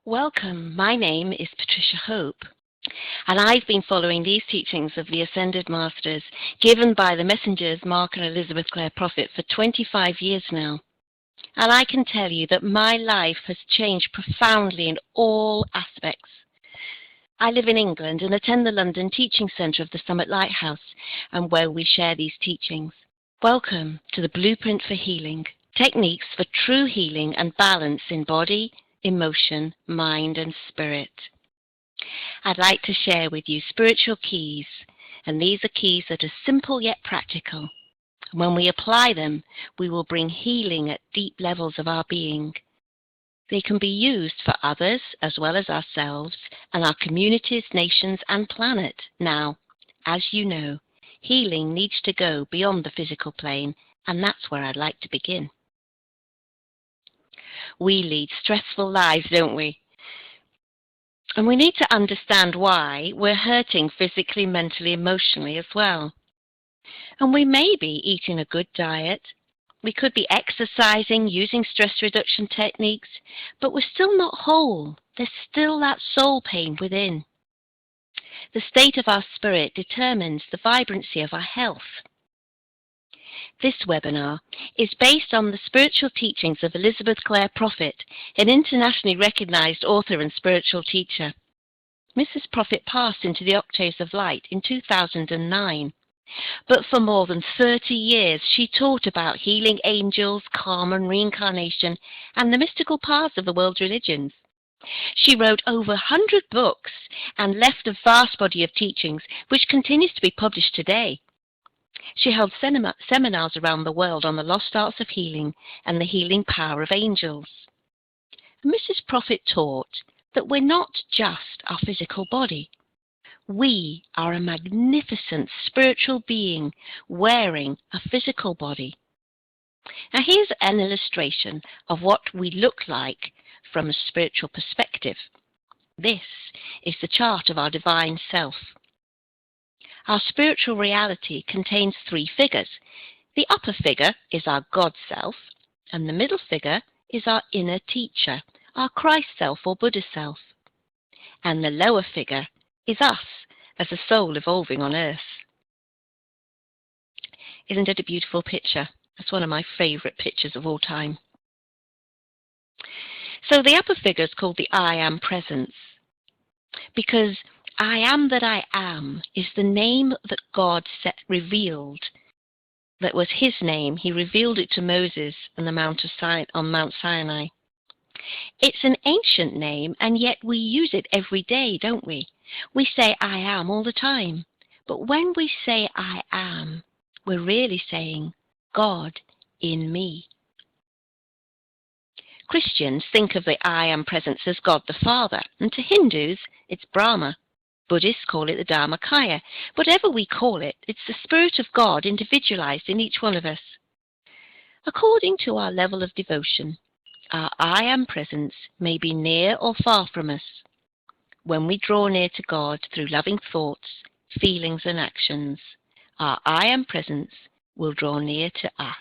Welcome, my name is Patricia Hope, and I've been following these teachings of the Ascended Masters given by the messengers Mark and Elizabeth Clare Prophet for 25 years now. And I can tell you that my life has changed profoundly in all aspects. I live in England and attend the London Teaching Centre of the Summit Lighthouse, and where we share these teachings. Welcome to the Blueprint for Healing, techniques for true healing and balance in body, emotion, mind and spirit. I'd like to share with you spiritual keys, and these are keys that are simple yet practical. When we apply them, we will bring healing at deep levels of our being. They can be used for others as well as ourselves and our communities, nations and planet. Now, as you know, healing needs to go beyond the physical plane, and that's where I'd like to begin. We lead stressful lives, don't we? And we need to understand why we're hurting physically, mentally, emotionally as well. And we may be eating a good diet, we could be exercising, using stress reduction techniques, but we're still not whole. There's still that soul pain within. The state of our spirit determines the vibrancy of our health. This webinar is based on the spiritual teachings of Elizabeth Clare Prophet, an internationally recognized author and spiritual teacher. Mrs. Prophet passed into the octaves of light in 2009, but for more than 30 years she taught about healing angels, karma and reincarnation, and the mystical paths of the world's religions. She wrote over 100 books and left a vast body of teachings which continues to be published today. She held seminars around the world on the lost arts of healing and the healing power of angels. Mrs. Prophet taught that we're not just our physical body. We are a magnificent spiritual being wearing a physical body. Now here's an illustration of what we look like from a spiritual perspective. This is the chart of our divine self. Our spiritual reality contains three figures. The upper figure is our God self, and the middle figure is our inner teacher, our Christ self or Buddha self. And the lower figure is us as a soul evolving on earth. Isn't it a beautiful picture? It's one of my favorite pictures of all time. So the upper figure is called the I Am Presence, because I am that I am is the name that God revealed. That was his name. He revealed it to Moses on Mount Sinai. It's an ancient name, and yet we use it every day, don't we? We say I am all the time. But when we say I am, we're really saying God in me. Christians think of the I Am Presence as God the Father, and to Hindus it's Brahma. Buddhists call it the Dharmakaya. Whatever we call it, it's the Spirit of God individualized in each one of us. According to our level of devotion, our I Am Presence may be near or far from us. When we draw near to God through loving thoughts, feelings and actions, our I Am Presence will draw near to us.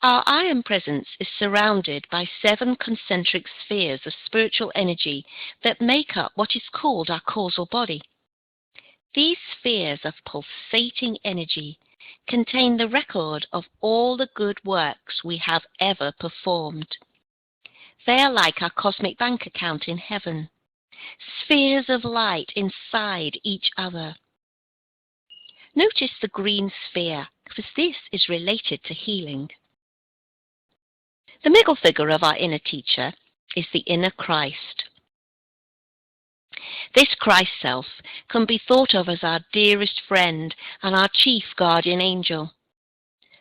Our I Am Presence is surrounded by 7 concentric spheres of spiritual energy that make up what is called our causal body. These spheres of pulsating energy contain the record of all the good works we have ever performed. They are like our cosmic bank account in heaven, spheres of light inside each other. Notice the green sphere, because this is related to healing. The middle figure of our inner teacher is the inner Christ. This Christ self can be thought of as our dearest friend and our chief guardian angel.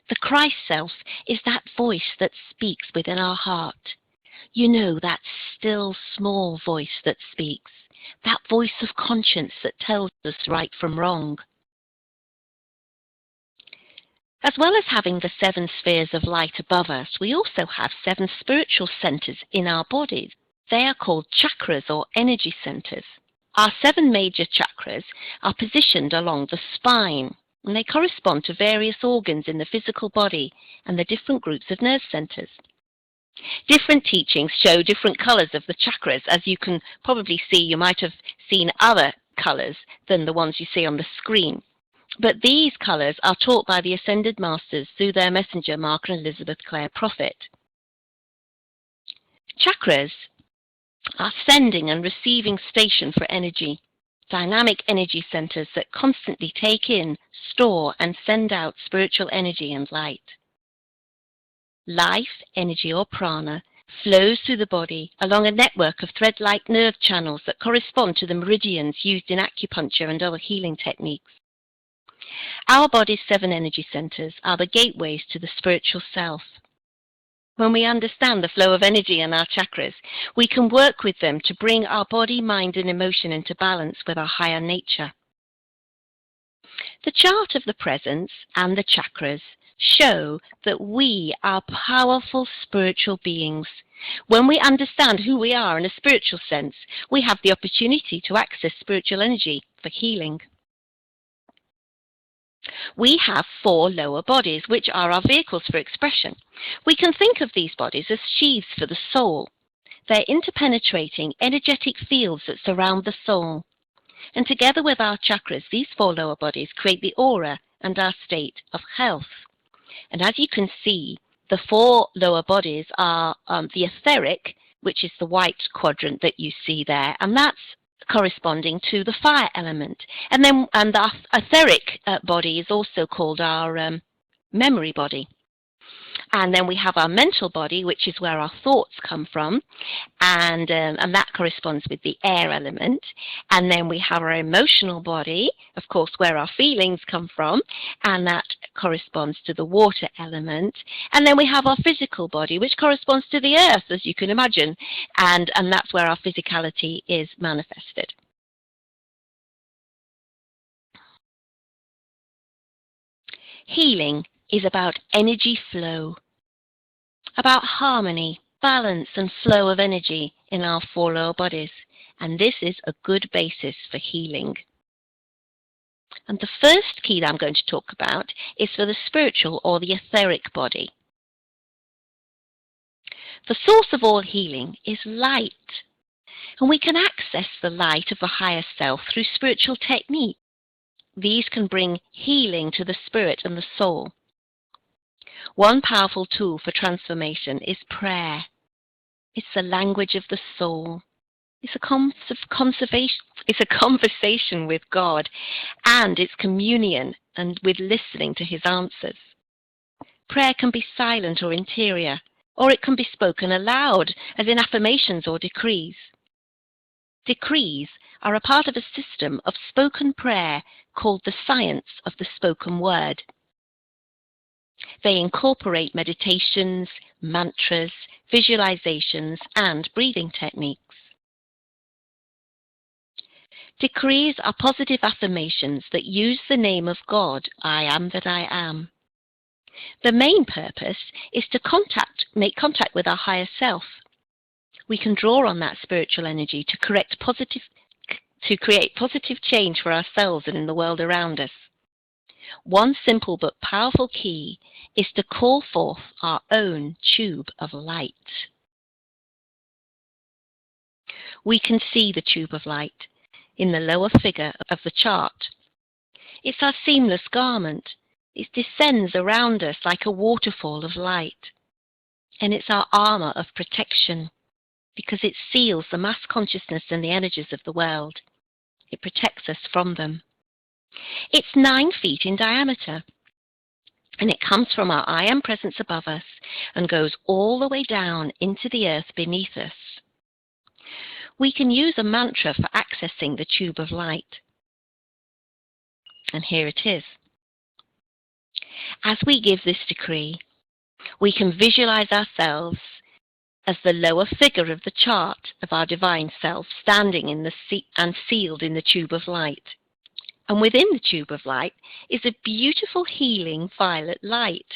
The Christ self is that voice that speaks within our heart. You know, that still small voice that speaks, that voice of conscience that tells us right from wrong. As well as having the 7 spheres of light above us, we also have 7 spiritual centers in our bodies. They are called chakras or energy centers. Our 7 major chakras are positioned along the spine. and they correspond to various organs in the physical body and the different groups of nerve centers. Different teachings show different colors of the chakras. As you can probably see, you might have seen other colors than the ones you see on the screen. But these colors are taught by the Ascended Masters through their messenger, Mark and Elizabeth Clare Prophet. Chakras are sending and receiving station for energy, dynamic energy centers that constantly take in, store, and send out spiritual energy and light. Life, energy, or prana flows through the body along a network of thread-like nerve channels that correspond to the meridians used in acupuncture and other healing techniques. Our body's 7 energy centers are the gateways to the spiritual self. When we understand the flow of energy in our chakras, we can work with them to bring our body, mind, and emotion into balance with our higher nature. The chart of the presence and the chakras show that we are powerful spiritual beings. When we understand who we are in a spiritual sense, we have the opportunity to access spiritual energy for healing. We have 4 lower bodies, which are our vehicles for expression. We can think of these bodies as sheaths for the soul. They're interpenetrating energetic fields that surround the soul. And together with our chakras, these 4 lower bodies create the aura and our state of health. And as you can see, the 4 lower bodies are the etheric, which is the white quadrant that you see there, and that's corresponding to the fire element. And the etheric body is also called our memory body. And then we have our mental body, which is where our thoughts come from, and that corresponds with the air element. And then we have our emotional body, of course, where our feelings come from, and that corresponds to the water element. And then we have our physical body, which corresponds to the earth, as you can imagine, and that's where our physicality is manifested. Healing is about energy flow, about harmony, balance, and flow of energy in our 4 lower bodies, and this is a good basis for healing. And the first key that I'm going to talk about is for the spiritual or the etheric body. The source of all healing is light, and we can access the light of the higher self through spiritual technique. These can bring healing to the spirit and the soul. One powerful tool for transformation is prayer. It's the language of the soul. It's a conversation with God, and it's communion and with listening to his answers. Prayer can be silent or interior, or it can be spoken aloud, as in affirmations or decrees. Decrees are a part of a system of spoken prayer called the science of the spoken word. They incorporate meditations, mantras, visualizations, and breathing techniques. Decrees are positive affirmations that use the name of God, I am that I am. The main purpose is to make contact with our higher self. We can draw on that spiritual energy to create positive change for ourselves and in the world around us. One simple but powerful key is to call forth our own tube of light. We can see the tube of light in the lower figure of the chart. It's our seamless garment. It descends around us like a waterfall of light. And it's our armor of protection because it seals the mass consciousness and the energies of the world. It protects us from them. It's 9 feet in diameter, and it comes from our I Am presence above us and goes all the way down into the earth beneath us. We can use a mantra for accessing the tube of light. And here it is. As we give this decree, we can visualize ourselves as the lower figure of the chart of our divine self standing in and sealed in the tube of light. And within the tube of light is a beautiful healing violet light.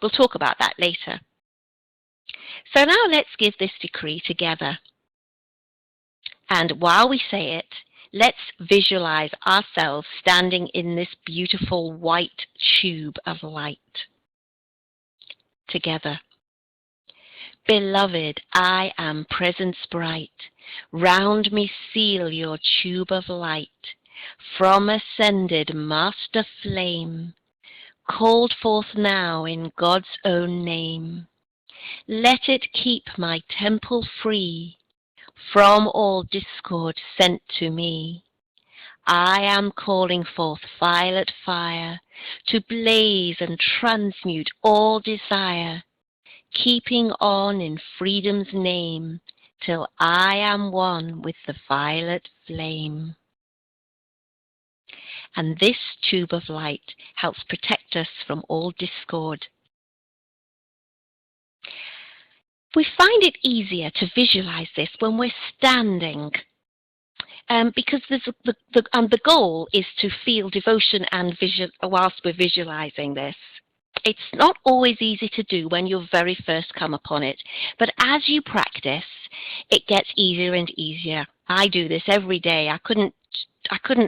We'll talk about that later. So now let's give this decree together. And while we say it, Let's visualize ourselves standing in this beautiful white tube of light together. Beloved, I am presence bright. Round me seal your tube of light. From ascended master flame, called forth now in God's own name. Let it keep my temple free from all discord sent to me. I am calling forth violet fire to blaze and transmute all desire, keeping on in freedom's name till I am one with the violet flame. And this tube of light helps protect us from all discord. We find it easier to visualize this when we're standing, because the goal is to feel devotion and whilst we're visualizing this. It's not always easy to do when you very first come upon it, but as you practice, it gets easier and easier. I do this every day. I couldn't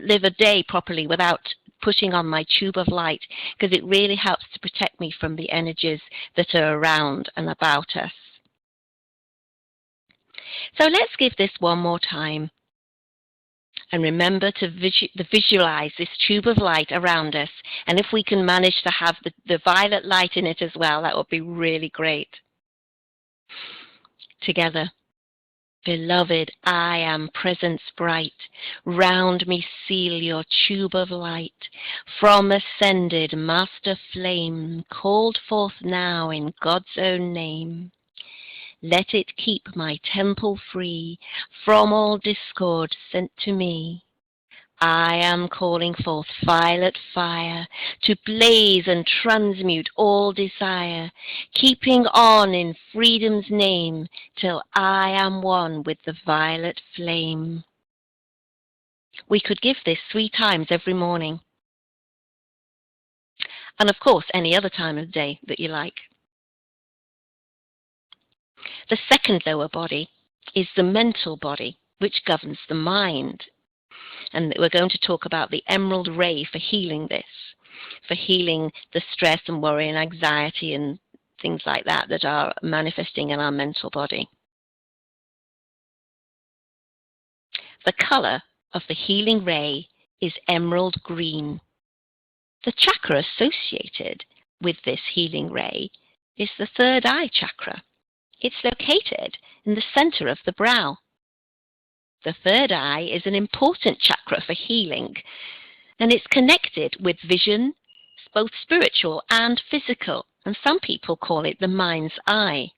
live a day properly without putting on my tube of light, because it really helps to protect me from the energies that are around and about us. So let's give this one more time. And remember to visualize this tube of light around us. And if we can manage to have the violet light in it as well, that would be really great. Together. Beloved, I am presence bright. Round me seal your tube of light. From ascended master flame, called forth now in God's own name. Let it keep my temple free from all discord sent to me. I am calling forth violet fire to blaze and transmute all desire, keeping on in freedom's name till I am one with the violet flame. We could give this 3 times every morning. And of course, any other time of day that you like. The second lower body is the mental body, which governs the mind. And we're going to talk about the emerald ray for healing this, for healing the stress and worry and anxiety and things like that that are manifesting in our mental body. The color of the healing ray is emerald green. The chakra associated with this healing ray is the third eye chakra. It's located in the center of the brow. The third eye is an important chakra for healing, and it's connected with vision, both spiritual and physical, and some people call it the mind's eye.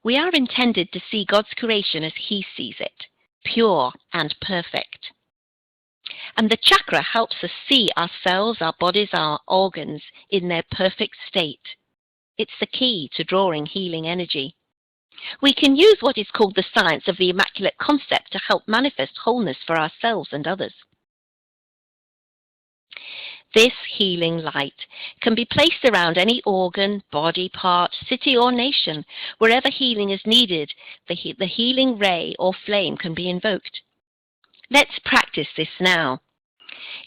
We are intended to see God's creation as He sees it, pure and perfect. And the chakra helps us see ourselves, our bodies, our organs in their perfect state. It's the key to drawing healing energy. We can use what is called the science of the immaculate concept to help manifest wholeness for ourselves and others. This healing light can be placed around any organ, body part, city or nation. Wherever healing is needed, the healing ray or flame can be invoked. Let's practice this now.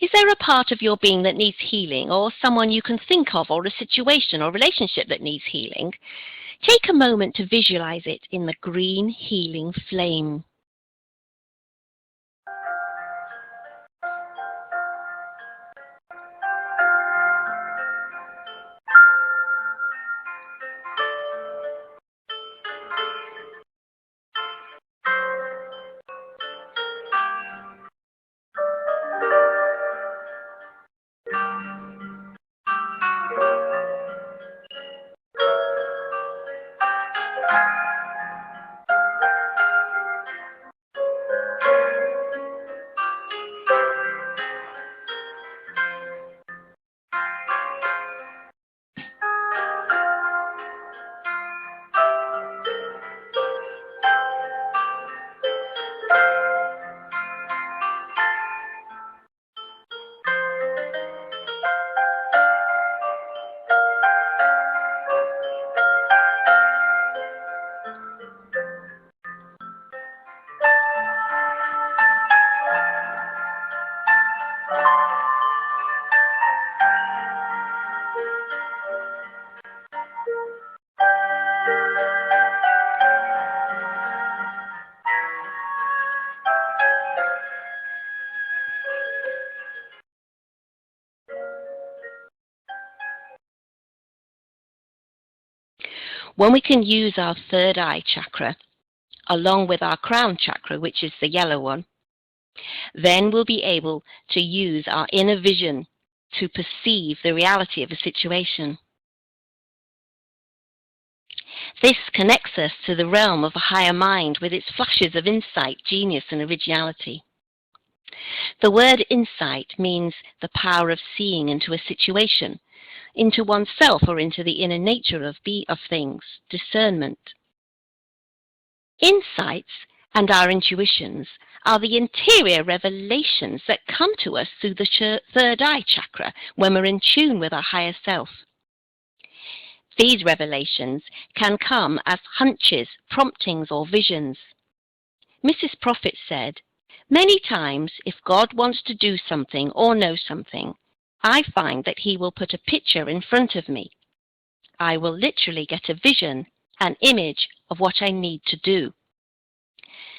Is there a part of your being that needs healing, or someone you can think of, or a situation or relationship that needs healing? Take a moment to visualize it in the green healing flame. When we can use our third eye chakra, along with our crown chakra, which is the yellow one, then we'll be able to use our inner vision to perceive the reality of a situation. This connects us to the realm of a higher mind with its flashes of insight, genius, and originality. The word insight means the power of seeing into a situation, into oneself, or into the inner nature of things, discernment. Insights and our intuitions are the interior revelations that come to us through the third eye chakra when we're in tune with our higher self. These revelations can come as hunches, promptings, or visions. Mrs. Prophet said, "Many times, if God wants to do something or know something, I find that he will put a picture in front of me. I will literally get a vision, an image of what I need to do."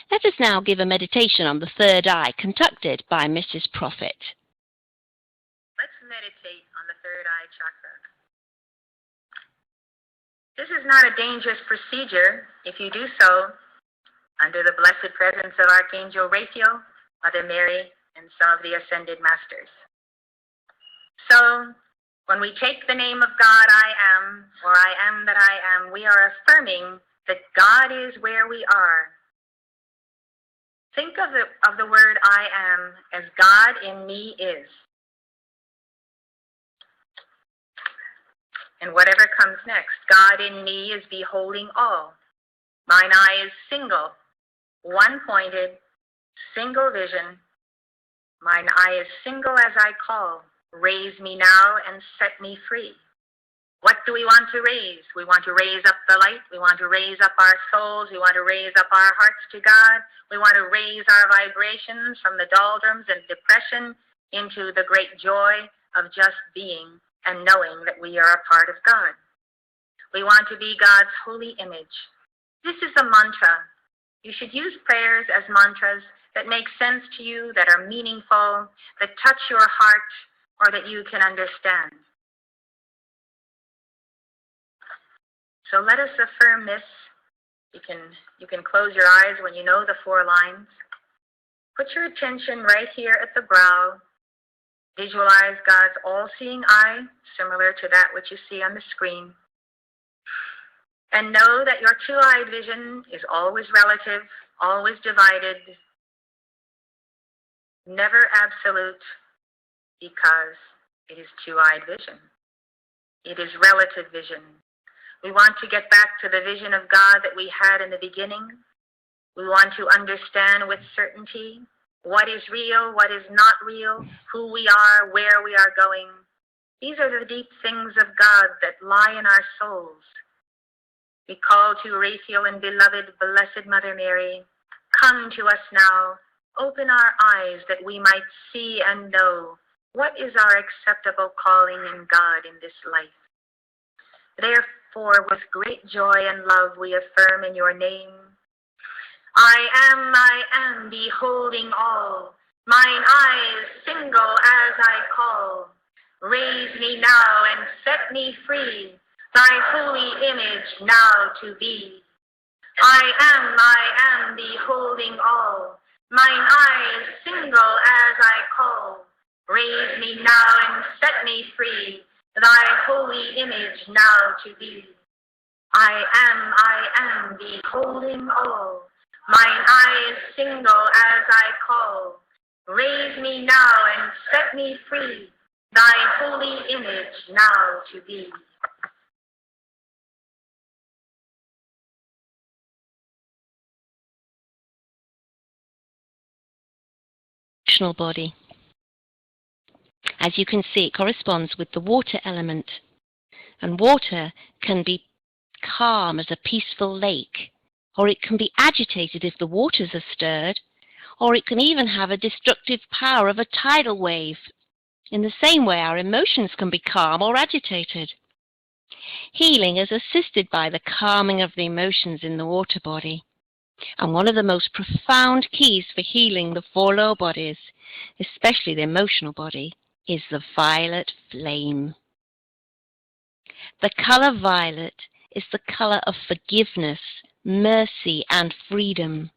Let us now give a meditation on the third eye conducted by Mrs. Prophet. Let's meditate on the third eye chakra. This is not a dangerous procedure if you do so under the blessed presence of Archangel Raphael, Mother Mary, and some of the Ascended Masters. So, when we take the name of God, I am, or I am that I am, we are affirming that God is where we are. Think of the word I am as God in me is. And whatever comes next, God in me is beholding all. Mine eye is single, one-pointed, single vision. Mine eye is single as I call. Raise me now and set me free. What do we want to raise? We want to raise up the light. We want to raise up our souls. We want to raise up our hearts to God. We want to raise our vibrations from the doldrums and depression into the great joy of just being and knowing that we are a part of God. We want to be God's holy image. This is a mantra. You should use prayers as mantras that make sense to you, that are meaningful, that touch your heart, or that you can understand. So let us affirm this. You can close your eyes when you know the 4 lines. Put your attention right here at the brow. Visualize God's all-seeing eye, similar to that which you see on the screen. And know that your two-eyed vision is always relative, always divided, never absolute, because it is two-eyed vision. It is relative vision. We want to get back to the vision of God that we had in the beginning. We want to understand with certainty what is real, what is not real, who we are, where we are going. These are the deep things of God that lie in our souls. We call to Raphael and beloved Blessed Mother Mary, come to us now, open our eyes that we might see and know what is our acceptable calling in God in this life. Therefore, with great joy and love, we affirm in your name, I am, beholding all. Mine eye is single as I call. Raise me now and set me free, thy holy image now to be. I am, beholding all. Mine eye is single as I call. Raise me now and set me free, thy holy image now to be. I am, beholding all. Mine eye is single as I call. Raise me now and set me free, thy holy image now to be. Emotional body. As you can see, it corresponds with the water element. And water can be calm as a peaceful lake, or it can be agitated if the waters are stirred, or it can even have a destructive power of a tidal wave. In the same way, our emotions can be calm or agitated. Healing is assisted by the calming of the emotions in the water body. And one of the most profound keys for healing the 4 lower bodies, especially the emotional body, is the violet flame. The color violet is the color of forgiveness, mercy, and freedom.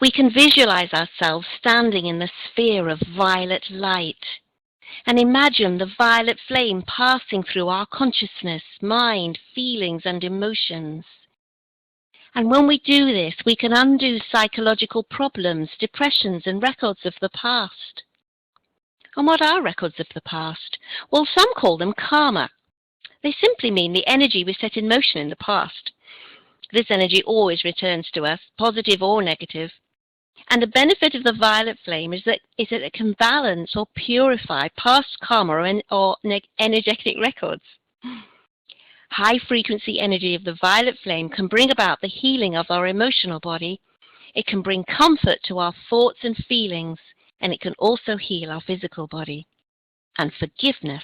We can visualize ourselves standing in the sphere of violet light and imagine the violet flame passing through our consciousness, mind, feelings, and emotions. And when we do this, we can undo psychological problems, depressions, and records of the past. And what are records of the past? Well, some call them karma. They simply mean the energy we set in motion in the past. This energy always returns to us, positive or negative. And the benefit of the violet flame is that it can balance or purify past karma or energetic records. High-frequency energy of the violet flame can bring about the healing of our emotional body. It can bring comfort to our thoughts and feelings, and it can also heal our physical body. And forgiveness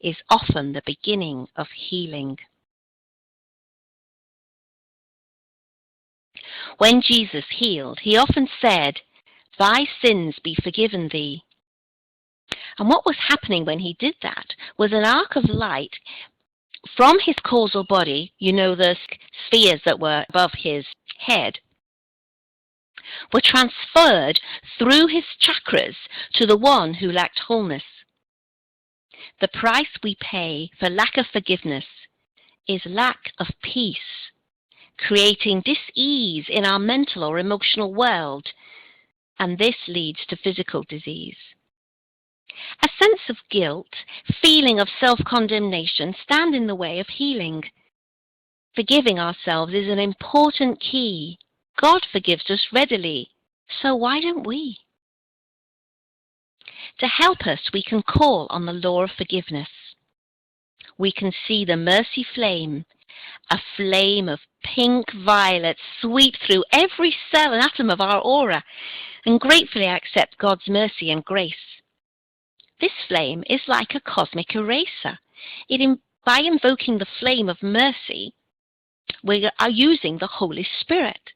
is often the beginning of healing. When Jesus healed, he often said, "Thy sins be forgiven thee." And what was happening when he did that was an arc of light from his causal body, the spheres that were above his head, were transferred through his chakras to the one who lacked wholeness. The price we pay for lack of forgiveness is lack of peace, creating dis-ease in our mental or emotional world, and this leads to physical disease. A sense of guilt, feeling of self-condemnation stand in the way of healing. Forgiving ourselves is an important key. God forgives us readily, so why don't we? To help us, we can call on the law of forgiveness. We can see the mercy flame, a flame of pink violet, sweep through every cell and atom of our aura, and gratefully accept God's mercy and grace. This flame is like a cosmic eraser. By invoking the flame of mercy, we are using the Holy Spirit.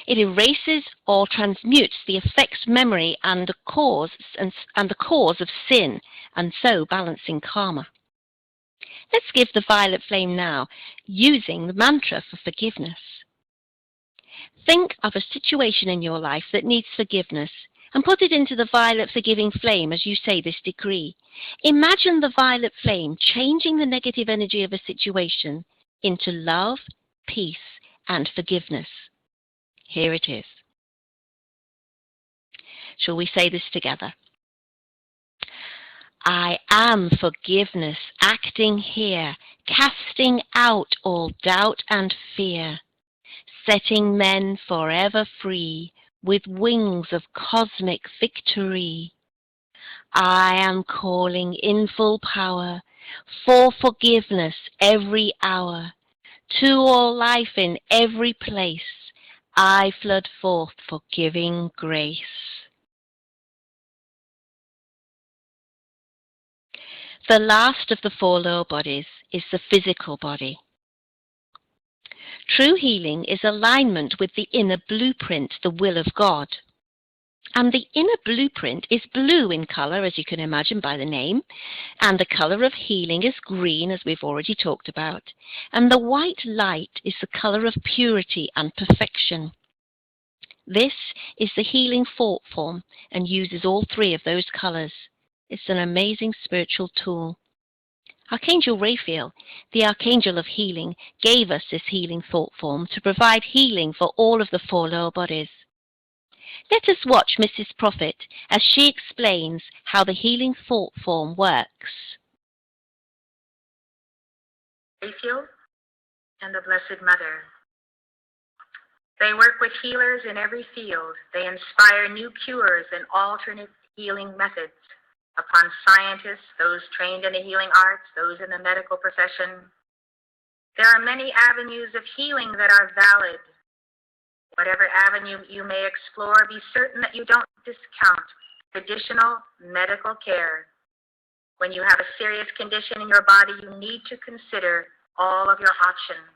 It erases or transmutes the effects, memory, and the cause of sin, and so balancing karma. Let's give the violet flame now, using the mantra for forgiveness. Think of a situation in your life that needs forgiveness and put it into the violet forgiving flame as you say this decree. Imagine the violet flame changing the negative energy of a situation into love, peace, and forgiveness. Here it is. Shall we say this together? I am forgiveness acting here, casting out all doubt and fear, setting men forever free with wings of cosmic victory. I am calling in full power for forgiveness every hour. To all life in every place, I flood forth forgiving grace. The last of the four lower bodies is the physical body. True healing is alignment with the inner blueprint, the will of God. And the inner blueprint is blue in color, as you can imagine by the name, and the color of healing is green, as we've already talked about, and the white light is the color of purity and perfection. This is the healing thought form and uses all three of those colors. It's an amazing spiritual tool. Archangel Raphael, the Archangel of Healing, gave us this healing thought form to provide healing for all of the four lower bodies. Let us watch Mrs. Prophet as she explains how the healing thought form works. Raphael and the Blessed Mother. They work with healers in every field. They inspire new cures and alternate healing methods upon scientists, those trained in the healing arts, those in the medical profession. There are many avenues of healing that are valid. Whatever avenue you may explore, be certain that you don't discount traditional medical care. When you have a serious condition in your body, you need to consider all of your options.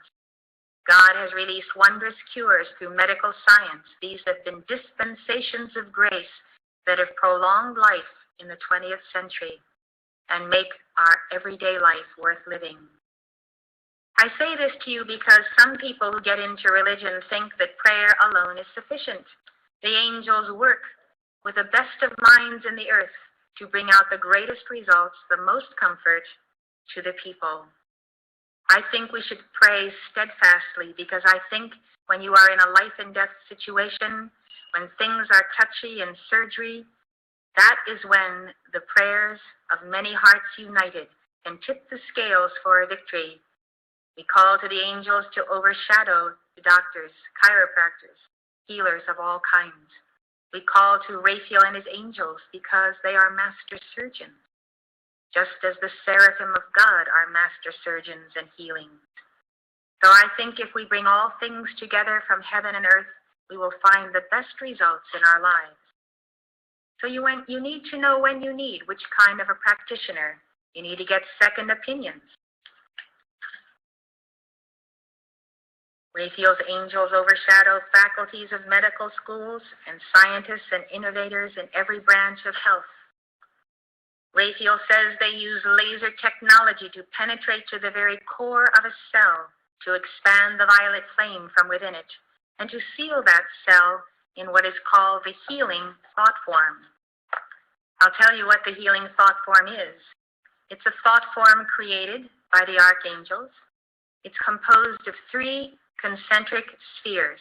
God has released wondrous cures through medical science. These have been dispensations of grace that have prolonged life in the 20th century. and make our everyday life worth living. I say this to you because some people who get into religion think that prayer alone is sufficient. The angels work with the best of minds in the earth to bring out the greatest results, the most comfort to the people. I think we should pray steadfastly because I think when you are in a life and death situation, when things are touchy and surgery, that is when the prayers of many hearts united can tip the scales for a victory. We call to the angels to overshadow the doctors, chiropractors, healers of all kinds. We call to Raphael and his angels because they are master surgeons, just as the seraphim of God are master surgeons and healing. So I think if we bring all things together from heaven and earth, we will find the best results in our lives. So you need to know when you need which kind of a practitioner. You need to get second opinions. Raphael's angels overshadow faculties of medical schools and scientists and innovators in every branch of health. Raphael says they use laser technology to penetrate to the very core of a cell to expand the violet flame from within it and to seal that cell in what is called the healing thought form. I'll tell you what the healing thought form is. It's a thought form created by the archangels. It's composed of 3 concentric spheres,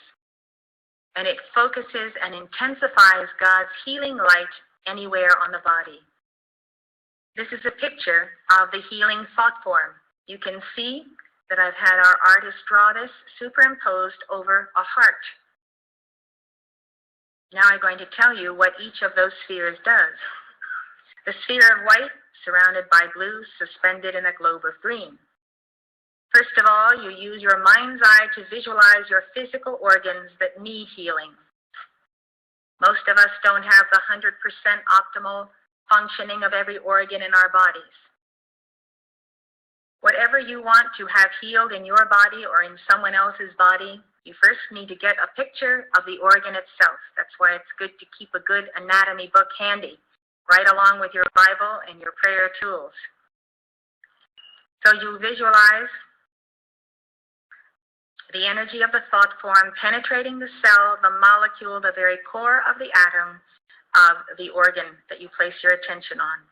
and it focuses and intensifies God's healing light anywhere on the body. This is a picture of the healing thought form. You can see that I've had our artist draw this superimposed over a heart. Now I'm going to tell you what each of those spheres does. The sphere of white, surrounded by blue, suspended in a globe of green. First of all, you use your mind's eye to visualize your physical organs that need healing. Most of us don't have the 100% optimal functioning of every organ in our bodies. Whatever you want to have healed in your body or in someone else's body, you first need to get a picture of the organ itself. That's why it's good to keep a good anatomy book handy, right along with your Bible and your prayer tools. So you visualize the energy of the thought form penetrating the cell, the molecule, the very core of the atom of the organ that you place your attention on.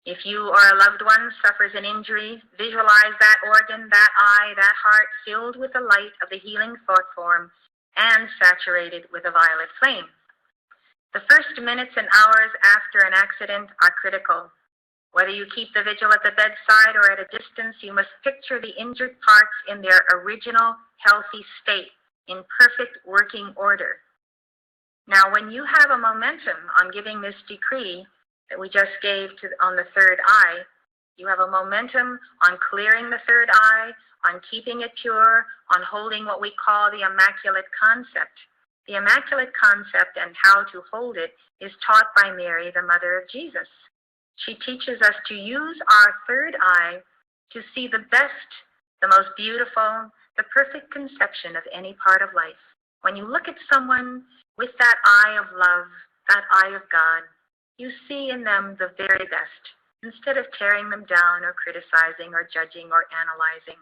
If you or a loved one suffers an injury, visualize that organ, that eye, that heart filled with the light of the healing thought form and saturated with a violet flame. The first minutes and hours after an accident are critical. Whether you keep the vigil at the bedside or at a distance, you must picture the injured parts in their original healthy state, in perfect working order. Now, when you have a momentum on giving this decree that we just gave on the third eye, you have a momentum on clearing the third eye, on keeping it pure, on holding what we call the immaculate concept. The immaculate concept and how to hold it is taught by Mary, the mother of Jesus. She teaches us to use our third eye to see the best, the most beautiful, the perfect conception of any part of life. When you look at someone with that eye of love, that eye of God, you see in them the very best, instead of tearing them down or criticizing or judging or analyzing.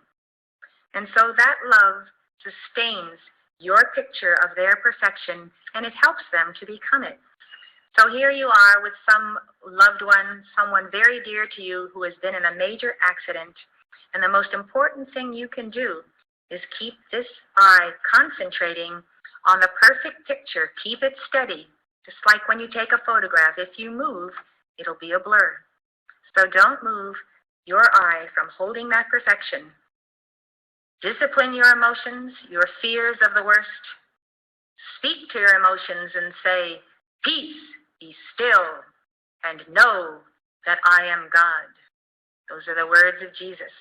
And so that love sustains your picture of their perfection, and it helps them to become it. So here you are with some loved one, someone very dear to you who has been in a major accident, and the most important thing you can do is keep this eye concentrating on the perfect picture. Keep it steady, just like when you take a photograph. If you move, it'll be a blur. So don't move your eye from holding that perfection. Discipline your emotions, your fears of the worst. Speak to your emotions and say, "Peace, be still, and know that I am God." Those are the words of Jesus.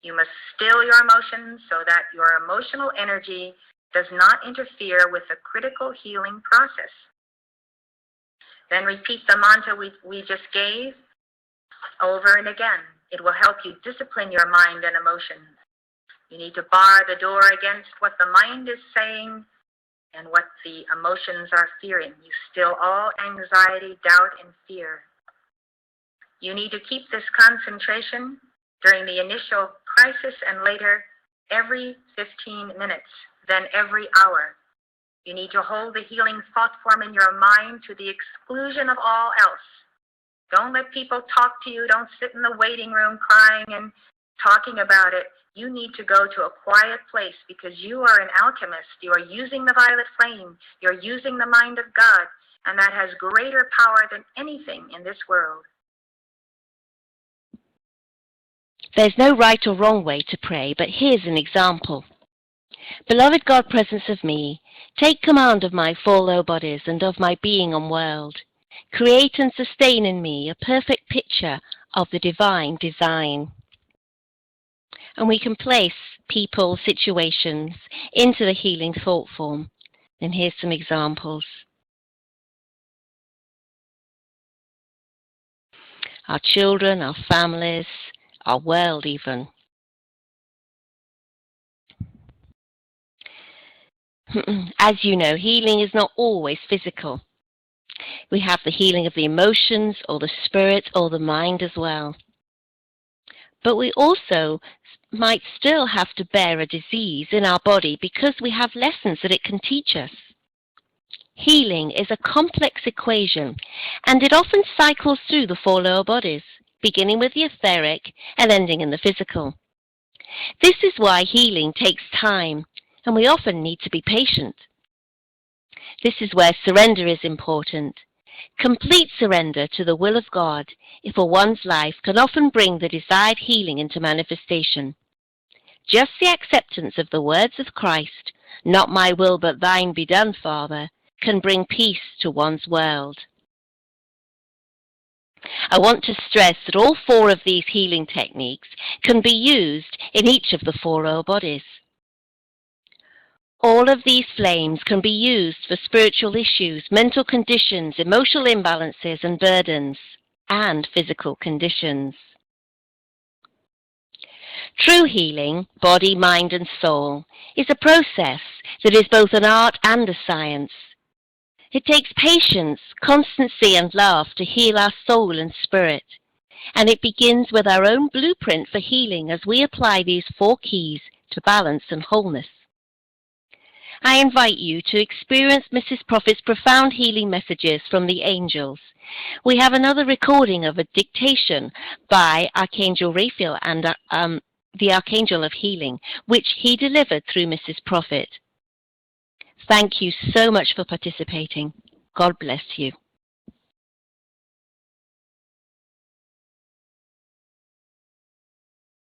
You must still your emotions so that your emotional energy does not interfere with the critical healing process. Then repeat the mantra we just gave over and again. It will help you discipline your mind and emotions. You need to bar the door against what the mind is saying and what the emotions are fearing. You still all anxiety, doubt, and fear. You need to keep this concentration during the initial crisis and later every 15 minutes, then every hour. You need to hold the healing thought form in your mind to the exclusion of all else. Don't let people talk to you. Don't sit in the waiting room crying and talking about it. You need to go to a quiet place because you are an alchemist. You are using the violet flame. You're using the mind of God, and that has greater power than anything in this world. There's no right or wrong way to pray, but here's an example. Beloved God, presence of me, take command of my four low bodies and of my being and world. Create and sustain in me a perfect picture of the divine design. And we can place people, situations into the healing thought form. And here's some examples. Our children, our families, our world even. As you know, healing is not always physical. We have the healing of the emotions or the spirit or the mind as well. But we also might still have to bear a disease in our body because we have lessons that it can teach us. Healing is a complex equation, and it often cycles through the four lower bodies, beginning with the etheric and ending in the physical. This is why healing takes time, and we often need to be patient. This is where surrender is important. Complete surrender to the will of God for one's life can often bring the desired healing into manifestation. Just the acceptance of the words of Christ, "Not my will but thine be done, Father," can bring peace to one's world. I want to stress that all four of these healing techniques can be used in each of the four lower bodies. All of these flames can be used for spiritual issues, mental conditions, emotional imbalances and burdens, and physical conditions. True healing, body, mind and soul, is a process that is both an art and a science. It takes patience, constancy and love to heal our soul and spirit, and it begins with our own blueprint for healing as we apply these four keys to balance and wholeness. I invite you to experience Mrs. Prophet's profound healing messages from the angels. We have another recording of a dictation by Archangel Raphael and the Archangel of Healing, which he delivered through Mrs. Prophet. Thank you so much for participating. God bless you.